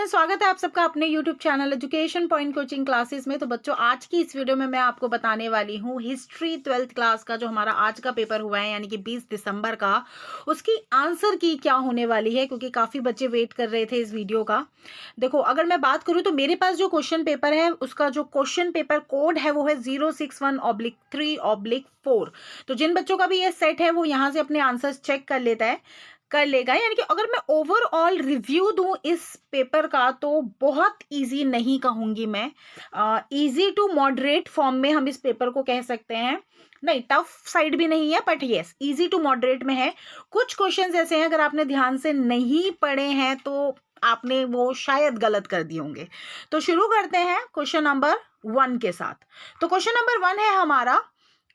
Students, स्वागत है आप सबका अपने YouTube channel education point coaching classes में। तो बच्चों, आज की इस वीडियो में मैं आपको बताने वाली हूँ हिस्ट्री 12th क्लास का जो हमारा आज का पेपर हुआ है यानी कि 20 दिसंबर का, उसकी आंसर की क्या होने वाली है, क्योंकि काफ़ी बच्चे वेट कर रहे थे इस वीडियो का। देखो, अगर मैं बात करूँ तो मेरे पास जो क्वेश्चन पेपर है उसका जो क्वेश्चन पेपर कोड है वो है 061/3/4। तो जिन बच्चों का भी ये सेट है वो यहाँ से अपने आंसर्स चेक कर लेगा। यानी कि अगर मैं ओवरऑल रिव्यू दूं इस पेपर का तो बहुत इजी नहीं कहूंगी मैं, इजी टू मॉडरेट फॉर्म में हम इस पेपर को कह सकते हैं। नहीं, टफ साइड भी नहीं है, but yes easy to moderate में है। कुछ क्वेश्चंस ऐसे हैं, अगर आपने ध्यान से नहीं पढ़े हैं तो आपने वो शायद गलत कर दिए होंगे। तो शुरू करते हैं क्वेश्चन नंबर 1 के साथ। तो क्वेश्चन नंबर 1 है हमारा,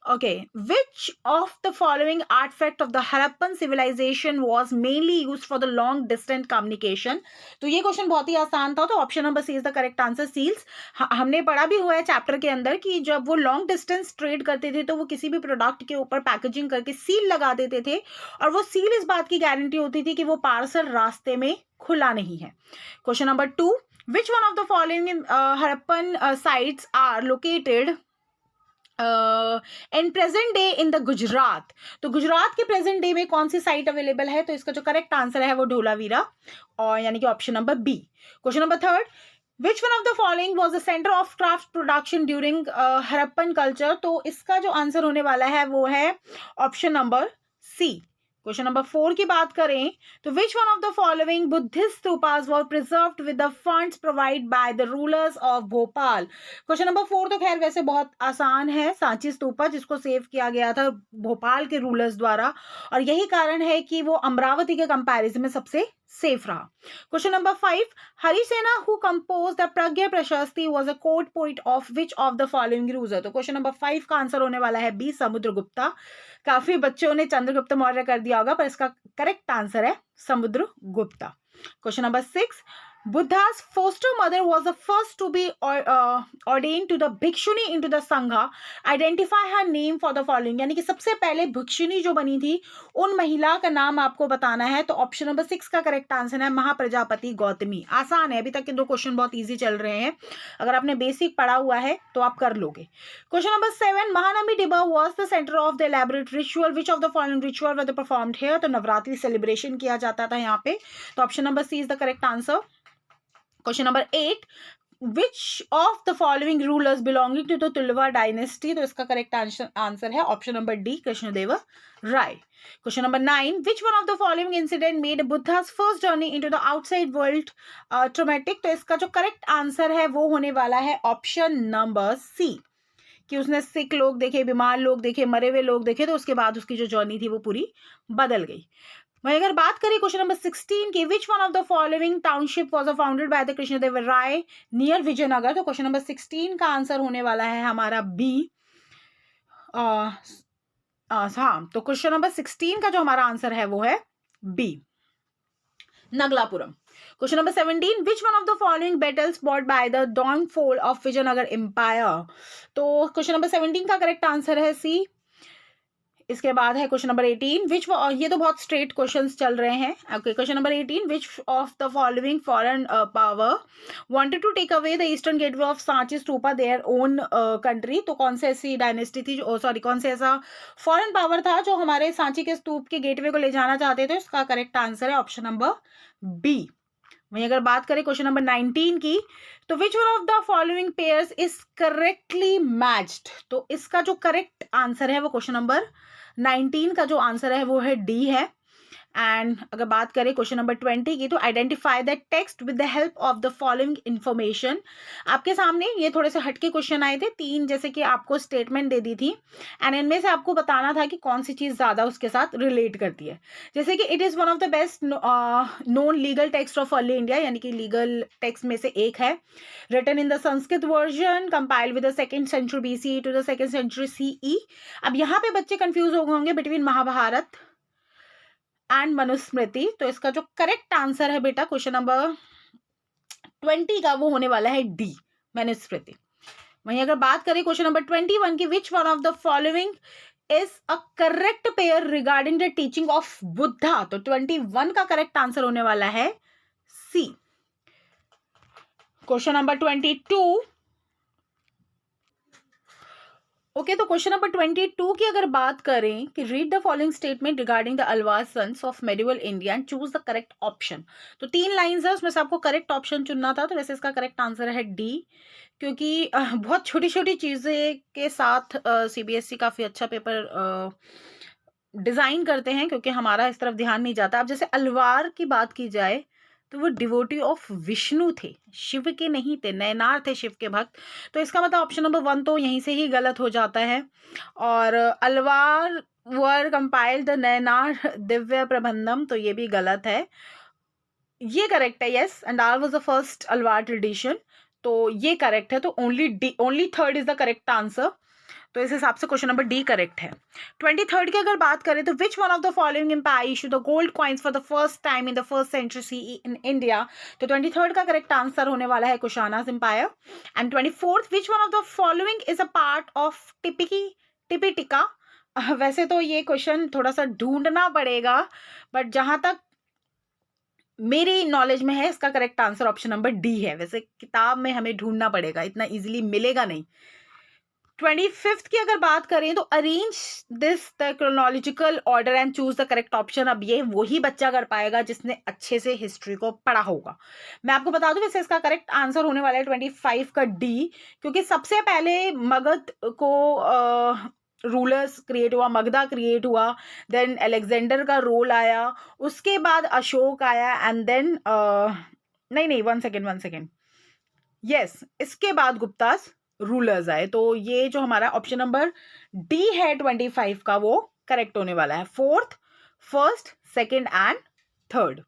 okay, which of the following artifact of the Harappan civilization was mainly used for the long distance communication? तो ये क्वेश्चन बहुत ही आसान था, तो option number C is the correct answer, seals. हमने पढ़ा भी हुआ है चैप्टर के अंदर कि जब वो लॉन्ग डिस्टेंस ट्रेड करते थे तो वो किसी भी प्रोडक्ट के ऊपर पैकेजिंग करके सील लगा देते थे, और वो सील इस बात की गारंटी होती थी कि वो पार्सल रास्ते में खुला नहीं है। Question number 2, which one of the following Harappan sites are located and present day in the Gujarat? तो गुजरात के प्रेजेंट डे में कौन सी साइट अवेलेबल है? तो इसका जो करेक्ट आंसर है वो ढोलावीरा, और यानी कि option number B. Question number 3, which one of the following was the centre of craft production during Harappan culture? तो इसका जो आंसर होने वाला है वो है option number C. Question number 4 की बात करें तो which one of the following Buddhist stupas were preserved with the funds provide by the rulers of Bhopal? Question number 4 तो खैर वैसे बहुत आसान है, सांची स्तूपा, जिसको सेव किया गया था भोपाल के रूलर्स द्वारा, और यही कारण है कि वो अमरावती के कंपैरिजन में सबसे सेफ रहा। Question number 5, Harisena who composed the Prayag Prashasti was a court poet of which of the following ruler? तो क्वेश्चन नंबर 5 का आंसर होने वाला है बी, समुद्रगुप्ता। काफी बच्चों ने चंद्रगुप्त मौर्य कर दिया होगा, पर इसका करेक्ट आंसर है Samudragupta. Question number 6, Buddha's foster mother was the first to be ordained to the भिक्षुनी into the संघा. Identify her name for the following. यानी कि सबसे पहले भिक्षुनी जो बनी थी उन महिला का नाम आपको बताना है। तो ऑप्शन नंबर 6 का करेक्ट आंसर है महाप्रजापति गौतमी। आसान है, अभी तक के दो क्वेश्चन बहुत इजी चल रहे हैं, अगर आपने बेसिक पढ़ा हुआ है तो आप कर लोगे। Question number 7, Mahanavami Dibba was the centre of the elaborate ritual which of the following ritual were performed here? तो नवरात्रि सेलिब्रेशन किया जाता था यहाँ पे, तो option number C is the correct answer. Question number 8, which of the following rulers belonging to the Tulva dynasty? तो इसका correct answer है option number D, Krishnadeva Raya. Question number 9, which one of the following incident made Buddha's first journey into the outside world traumatic? तो इसका जो correct answer है वो होने वाला है ऑप्शन नंबर सी, कि उसने सिक लोग देखे, बीमार लोग देखे, मरे हुए लोग देखे, तो उसके बाद उसकी जो जर्नी थी वो पूरी बदल गई। वहीं अगर बात करें क्वेश्चन नंबर 16 की, which one of the following township was founded by the Krishnadeva Raya near Vijayanagar? तो क्वेश्चन नंबर 16 का आंसर होने वाला है हमारा बी। हाँ, तो क्वेश्चन नंबर 16 का जो हमारा आंसर है वो है B, Nagalapuram. Question number 17, which one of the following battles fought by the downfall of Vijayanagar empire? तो क्वेश्चन नंबर 17 का करेक्ट आंसर है सी। इसके बाद है क्वेश्चन नंबर 18, विच, ये तो बहुत स्ट्रेट क्वेश्चंस चल रहे हैं। Okay, question number 18, which of the following foreign power wanted to take away the eastern gateway of Sanchi stupa their own country? तो कौन से ऐसी डायनेस्टी थी जो, सॉरी, कौन से ऐसा फॉरेन पावर था जो हमारे सांची के स्तूप के गेटवे को ले जाना चाहते थे? इसका करेक्ट आंसर है ऑप्शन नंबर बी। वहीं अगर बात करें क्वेश्चन नंबर 19 की, तो which one of the following pairs is correctly matched? तो इसका जो करेक्ट आंसर है वो क्वेश्चन नंबर 19 का जो आंसर है वो है डी है। एंड अगर बात करें क्वेश्चन नंबर 20 की, तो identify the text with the help of the following information. आपके सामने ये थोड़े से हटके क्वेश्चन आए थे, 3 जैसे कि आपको स्टेटमेंट दे दी थी, एंड इनमें से आपको बताना था कि कौन सी चीज ज्यादा उसके साथ रिलेट करती है। जैसे कि it is one of the best known legal text of early India, यानी कि लीगल टेक्स्ट में से एक है, written in the Sanskrit version, compiled with the 2nd century BCE to the 2nd century CE। अब यहाँ पे बच्चे कंफ्यूज हो गए होंगे बिटवीन महाभारत एंड मनुस्मृति, तो इसका जो करेक्ट आंसर है बेटा क्वेश्चन नंबर 20 का वो होने वाला है डी, मनुस्मृति। वहीं अगर बात करें क्वेश्चन नंबर 21 की, which one of the following is a correct pair regarding the teaching of Buddha? तो 21 का करेक्ट आंसर होने वाला है सी। Question number 22। ओके, तो क्वेश्चन नंबर 22 की अगर बात करें कि read the following statement regarding the Alvar saints of medieval India and choose the correct option. तो 3 लाइंस है, उसमें से आपको करेक्ट ऑप्शन चुनना था, तो वैसे इसका करेक्ट आंसर है डी, क्योंकि बहुत छोटी छोटी चीज़ें के साथ सीबीएसई काफ़ी अच्छा पेपर डिज़ाइन करते हैं, क्योंकि हमारा इस तरफ ध्यान नहीं जाता। अब जैसे अलवार की बात की जाए तो वो डिवोटी ऑफ विष्णु थे, शिव के नहीं थे, नयनार थे शिव के भक्त। तो इसका मतलब ऑप्शन नंबर 1 तो यहीं से ही गलत हो जाता है। और अलवार वर कंपाइल्ड द नयनार दिव्य प्रबंधम, तो ये भी गलत है। ये करेक्ट है, yes, and R was the first Alvar tradition, तो ये करेक्ट है। तो only third is the correct answer. तो इस हिसाब से क्वेश्चन नंबर डी करेक्ट है। 23rd की अगर बात करें तो which one of the following empire issue the gold coins for the first time in the first century CE in India. तो 23rd का करेक्ट आंसर होने वाला है Kushanas empire. And 24th, which one of the following is a part of Tipitaka. वैसे तो ये question थोड़ा सा ढूंढना पड़ेगा, बट जहां तक मेरी नॉलेज में है इसका correct answer option number D है। वैसे किताब में हमें ढूंढना पड़ेगा, इतना इजीली मिलेगा नहीं। 25th की अगर बात करें तो arrange this the chronological order and choose the correct option. अब ये वही बच्चा कर पाएगा जिसने अच्छे से हिस्ट्री को पढ़ा होगा। मैं आपको बता दूं, वैसे इसका करेक्ट आंसर होने वाला है 25 का डी, क्योंकि सबसे पहले मगध को रूलर्स क्रिएट हुआ, मगधा क्रिएट हुआ, देन अलेक्जेंडर का रोल आया, उसके बाद अशोक आया, एंड देन नहीं, वन सेकेंड, यस, इसके बाद गुप्तास रूलर्स आए। तो ये जो हमारा ऑप्शन नंबर डी है 25 का, वो करेक्ट होने वाला है। 4th, 1st, 2nd and 3rd।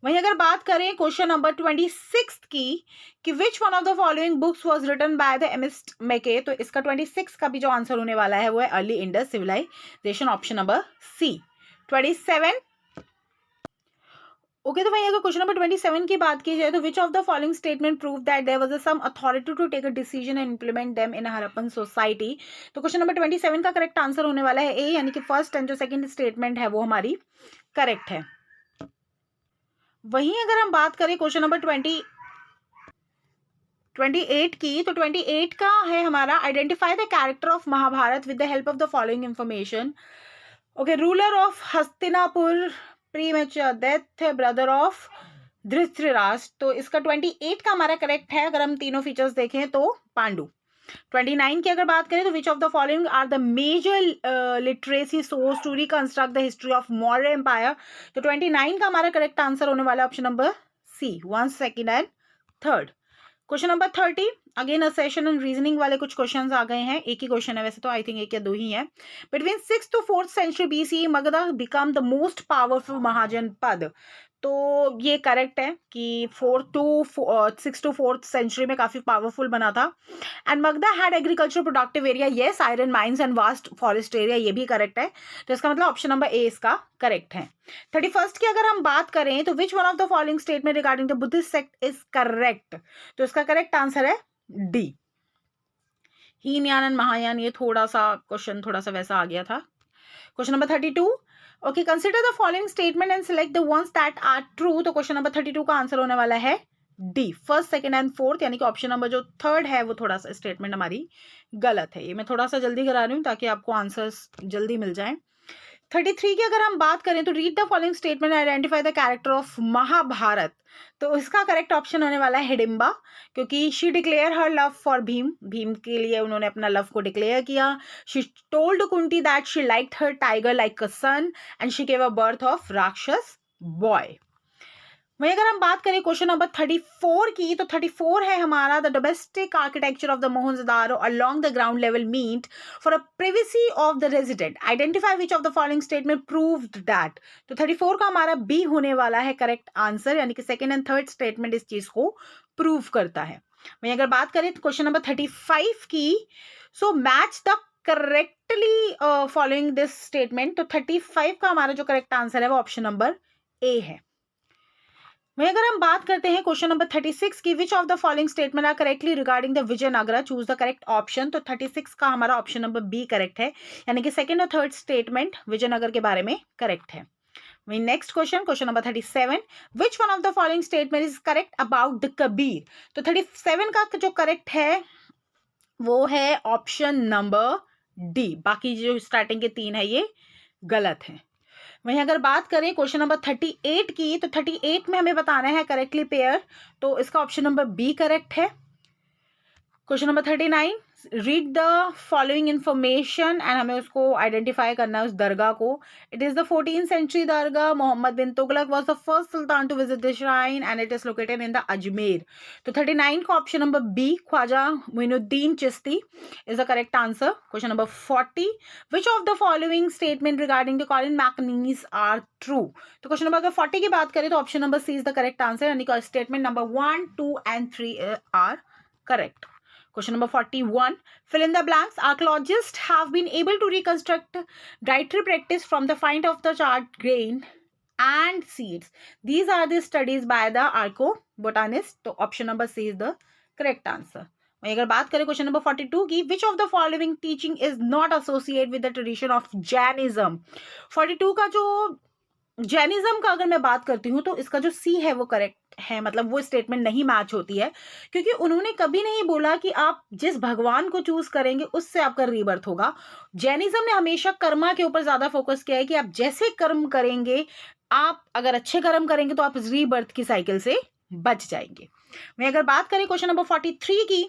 वहीं अगर बात करें क्वेश्चन नंबर 26 की कि which one of the following books was written by the एमिस्ट मेके, तो इसका 26 का भी जो आंसर होने वाला है वो है early Indus civilisation, option number C. 27। Okay, तो भाई अगर क्वेश्चन नंबर 27 की बात की जाए तो which of the following statement prove that there was some authority to take a decision and implement them in Harappan society. तो क्वेश्चन नंबर 27 का करेक्ट आंसर होने वाला है ए, यानी कि फर्स्ट एंड जो सेकंड स्टेटमेंट है वो हमारी करेक्ट है। वहीं अगर हम बात करें क्वेश्चन नंबर 28 की, तो 28 का है हमारा identify the character of Mahabharata with the help of the following information. Okay, ruler of Hastinapur, premature death, brother of Dhritarashtra. तो इसका 28 का हमारा करेक्ट है। अगर हम तीनों फीचर्स देखें तो पांडु। 29 की अगर बात करें तो which of the following are the major literacy source to reconstruct the history of Maurya empire. तो 29 का हमारा करेक्ट आंसर होने वाला है option number C, 1, 2nd and 3rd। Question number 30, again assertion and reasoning वाले कुछ क्वेश्चंस आ गए हैं। एक ही क्वेश्चन है वैसे तो, आई थिंक एक या दो ही है। Between 6th to 4th century BC Magadha become the most powerful mahajanapada. तो ये करेक्ट है कि 6 to 4th सेंचुरी में काफी पावरफुल बना था। And Magadha had agriculture productive area, yes, iron mines and vast forest area, ये भी करेक्ट है। तो इसका मतलब ऑप्शन नंबर ए इसका करेक्ट है। 31st की अगर हम बात करें तो which one of the following statement regarding the Buddhist sect is correct. तो इसका करेक्ट आंसर है डी, हीनयान एंड महायान। ये थोड़ा सा क्वेश्चन थोड़ा सा वैसा आ गया था। Question number 32, okay, consider the following statement and select the ones that are true. तो क्वेश्चन नंबर 32 का आंसर होने वाला है D, first, second and fourth, यानी कि ऑप्शन नंबर जो 3rd है वो थोड़ा सा स्टेटमेंट हमारी गलत है। ये मैं थोड़ा सा जल्दी करा रही हूँ ताकि आपको आंसर्स जल्दी मिल जाए। 33 की अगर हम बात करें तो read the following statement identify the character of Mahabharata. तो इसका करेक्ट ऑप्शन होने वाला है हिडिंबा, क्योंकि she declare her love for Bhim, Bhim के लिए उन्होंने अपना लव को डिक्लेयर किया। She told Kunti that she liked her tiger like a son and she gave a birth of rakshasa boy. वहीं अगर हम बात करें क्वेश्चन नंबर 34 की, तो 34 है हमारा the domestic architecture of the Mohenjodaro along the ground level meet for a privacy of the resident, identify which of the following statement proved that. तो 34 का हमारा बी होने वाला है करेक्ट आंसर, यानी कि सेकंड एंड थर्ड स्टेटमेंट इस चीज को प्रूव करता है। वहीं अगर बात करें तो क्वेश्चन नंबर 35 की, so match the correctly following this statement. तो 35 का हमारा जो करेक्ट आंसर है वो ऑप्शन नंबर ए है। वहीं अगर हम बात करते हैं क्वेश्चन नंबर 36 की, which of the following statement are correctly regarding the Vijayanagara, choose the correct option. तो 36 का हमारा ऑप्शन नंबर बी करेक्ट है, यानी कि सेकंड और थर्ड स्टेटमेंट विजयनगर के बारे में करेक्ट है। वही next question number 37, which one of the following statement is correct about the Kabir? तो 37 का जो करेक्ट है वो है ऑप्शन नंबर डी, बाकी जो स्टार्टिंग के 3 है ये गलत है। वहीं अगर बात करें क्वेश्चन नंबर 38 की, तो 38 में हमें बताना है करेक्टली पेयर, तो इसका ऑप्शन नंबर बी करेक्ट है। Question number 39, read the following information and हमें उसको आइडेंटिफाई करना है उस दरगाह को। It is the 14th century dargah. Mohammed bin Tughlaq was the first sultan to visit the shrine and it is located in the Ajmer. तो 39 का option number B, Khwaja Moinuddin Chishti is the correct answer. Question number 40, which of the following statement regarding the Colin Mackenzie are true? तो question number अगर 40 की बात करें तो option number C is the correct answer, यानी कि statement number 1, 2 and 3 are correct. Question number 41, fill in the blanks. Archaeologists have been able to reconstruct dietary practice from the find of the charred grain and seeds. These are the studies by the archaeobotanists. तो option number C is the correct answer. वहीं अगर बात करें question number 42 की, which of the following teaching is not associate with the tradition of Jainism? 42 का जो Jainism का अगर मैं बात करती हूँ तो इसका जो सी है वो करेक्ट है, मतलब वो स्टेटमेंट नहीं मैच होती है, क्योंकि उन्होंने कभी नहीं बोला कि आप जिस भगवान को चूज करेंगे उससे आपका रीबर्थ होगा। जैनिज्म ने हमेशा कर्मा के ऊपर ज्यादा फोकस किया है कि आप जैसे कर्म करेंगे, आप अगर अच्छे कर्म करेंगे तो आप रीबर्थ की साइकिल से बच जाएंगे। मैं अगर बात करें क्वेश्चन नंबर 43 की,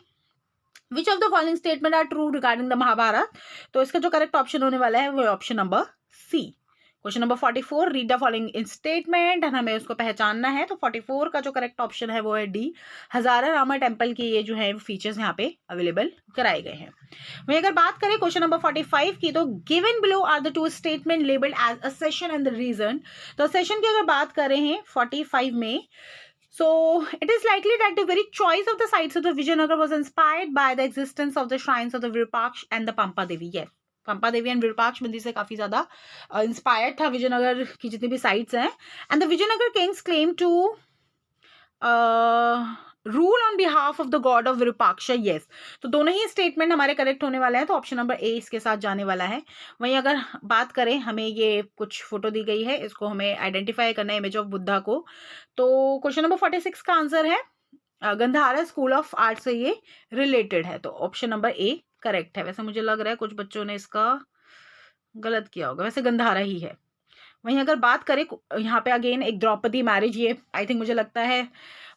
which of the following statement are true regarding the Mahabharata? तो इसका जो करेक्ट ऑप्शन होने वाला है वो option number C. Question number 44, read the following statement and हमें उसको पहचानना है। तो 44 का जो करेक्ट ऑप्शन है वो है डी, हजारा रामा टेम्पल के ये जो है फीचर्स यहाँ पे अवेलेबल कराए गए हैं। वहीं अगर बात करें क्वेश्चन नंबर 45 की, तो given below are the two statement labelled as assertion and the reason. तो असेशन की अगर बात करें हैं 45 में, so it is likely that the very choice of the sites of the Vijayanagar was inspired by the existence of the shrines of the Virupaksh and the Pampa Devi. Yes, Pampa Devi and Virupaksha मंदिर से काफी ज्यादा inspired था विजयनगर की जितनी भी sites हैं। And the Vijayanagar kings claim to rule on behalf of the god of Virupaksha. Yes, तो दोनों ही स्टेटमेंट हमारे करेक्ट होने वाले हैं, तो ऑप्शन नंबर ए इसके साथ जाने वाला है। वहीं अगर बात करें, हमें ये कुछ फोटो दी गई है, इसको हमें आइडेंटिफाई करना है इमेज ऑफ बुद्धा को। तो क्वेश्चन नंबर 46 का आंसर है गंधारा स्कूल ऑफ आर्ट से ये रिलेटेड है, तो ऑप्शन नंबर ए करेक्ट है। वैसे मुझे लग रहा है कुछ बच्चों ने इसका गलत किया होगा, वैसे गंधारा ही है। वहीं अगर बात करें यहाँ पे अगेन एक द्रौपदी मैरिज, ये आई थिंक मुझे लगता है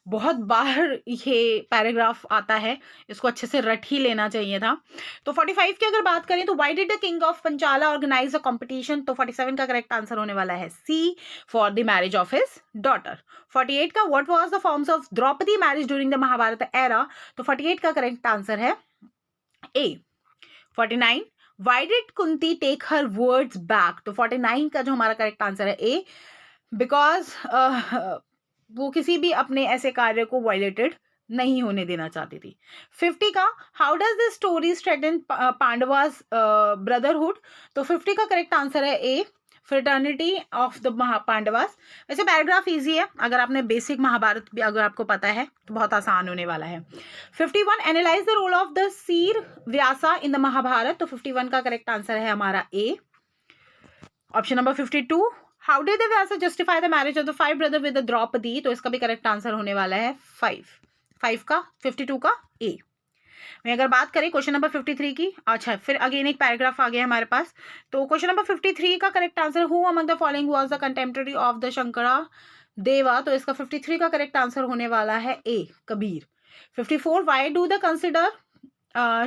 बहुत बार ये पैराग्राफ आता है, इसको अच्छे से रट ही लेना चाहिए था। तो 45 की अगर बात करें तो why did the king of Panchala organise a competition? तो 47 का करेक्ट आंसर होने वाला है C, for the marriage of his daughter. 48 का what was the forms of Draupadi marriage during the Mahabharata era? तो 48 का करेक्ट आंसर है ए। 49, why did Kunti take her words back? तो 49 का जो हमारा करेक्ट आंसर है ए, बिकॉज वो किसी भी अपने ऐसे कार्य को वायलेटेड नहीं होने देना चाहती थी। 50 का, how does this story strengthen Pandavas brotherhood? तो 50 का करेक्ट आंसर है A, fraternity of the Pandavas. वैसे पैराग्राफ इजी है, अगर आपने बेसिक महाभारत भी अगर आपको पता है तो बहुत आसान होने वाला है। 51, analyse the role of the seer Vyasa in the Mahabharata. तो 51 का करेक्ट आंसर है हमारा A. Option number 52, how did the Vyasa justify the marriage of the 5 brother with the Draupadi? तो इसका भी करेक्ट आंसर होने वाला है 5 का 52 का ए। मैं अगर बात करें क्वेश्चन नंबर 53 की, अच्छा फिर अगेन एक पैराग्राफ आ गया हमारे पास। तो क्वेश्चन नंबर 53 का correct answer, who among the following was the contemporary of the Shankara Deva? तो इसका 53 का करेक्ट आंसर होने वाला है A, Kabir. 54, why do the consider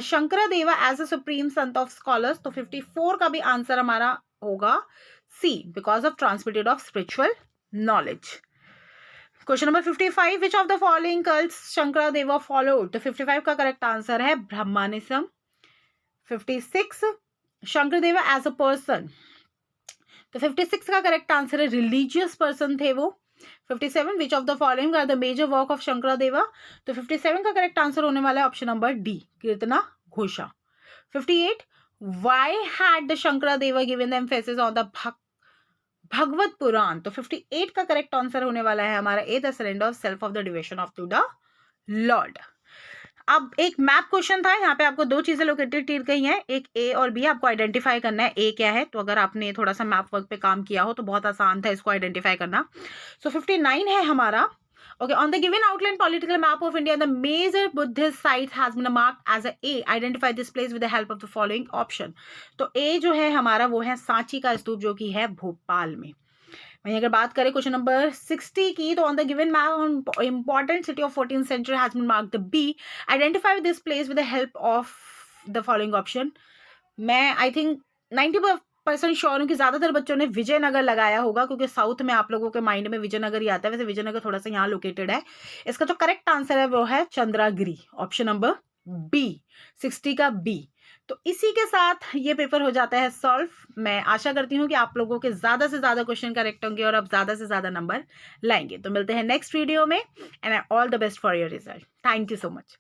Shankara Deva as a supreme saint of scholars? तो 54 का भी आंसर हमारा होगा C, because of transmitted of spiritual knowledge. Question number 55, which of the following cults Shankara Deva followed? तो 55 का करेक्ट आंसर है ब्रह्मानिज्म। 56, शंकर देवा एज अ पर्सन? तो 56 का करेक्ट आंसर है रिलीजियस पर्सन थे वो। 57, which of the following are the major work of Shankara Deva? तो 57 का करेक्ट आंसर होने वाला है option number D, Kirtana Ghosha. 58, why had the Shankara Deva given the emphasis on the Bhagwat Purana? तो 58 का करेक्ट आंसर होने वाला है हमारा A, the surrender of self of the devotion of to the Lord. अब एक मैप क्वेश्चन था, यहाँ पे आपको दो चीजें लोकेटेड कही हैं, एक ए और बी, आपको आइडेंटिफाई करना है ए क्या है। तो अगर आपने थोड़ा सा मैप वर्क पे काम किया हो तो बहुत आसान था इसको आइडेंटिफाई करना। सो 59 है हमारा। Okay, on the given outline political map of India, the major Buddhist site has been marked as a A. Identify this place with the help of the following option. तो A जो है हमारा वो है सांची का स्तूप जो कि है भोपाल में। वहीं अगर बात करें क्वेश्चन नंबर 60 की, तो on the given map important city of 14th century has been marked the B. Identify this place with the help of the following option. मैं आई थिंक 90% श्योर हूँ कि ज्यादातर बच्चों ने विजयनगर लगाया होगा, क्योंकि साउथ में आप लोगों के माइंड में विजयनगर ही आता है। वैसे विजयनगर थोड़ा सा यहाँ लोकेटेड है। इसका जो करेक्ट आंसर है वो है चंद्रागिरी, ऑप्शन नंबर बी, 60 का बी। तो इसी के साथ ये पेपर हो जाता है सॉल्व। मैं आशा करती हूँ कि आप लोगों के ज्यादा से ज्यादा क्वेश्चन करेक्ट होंगे और आप ज्यादा से ज्यादा नंबर लाएंगे। तो मिलते हैं नेक्स्ट वीडियो में, and all the best for your result. Thank you so much.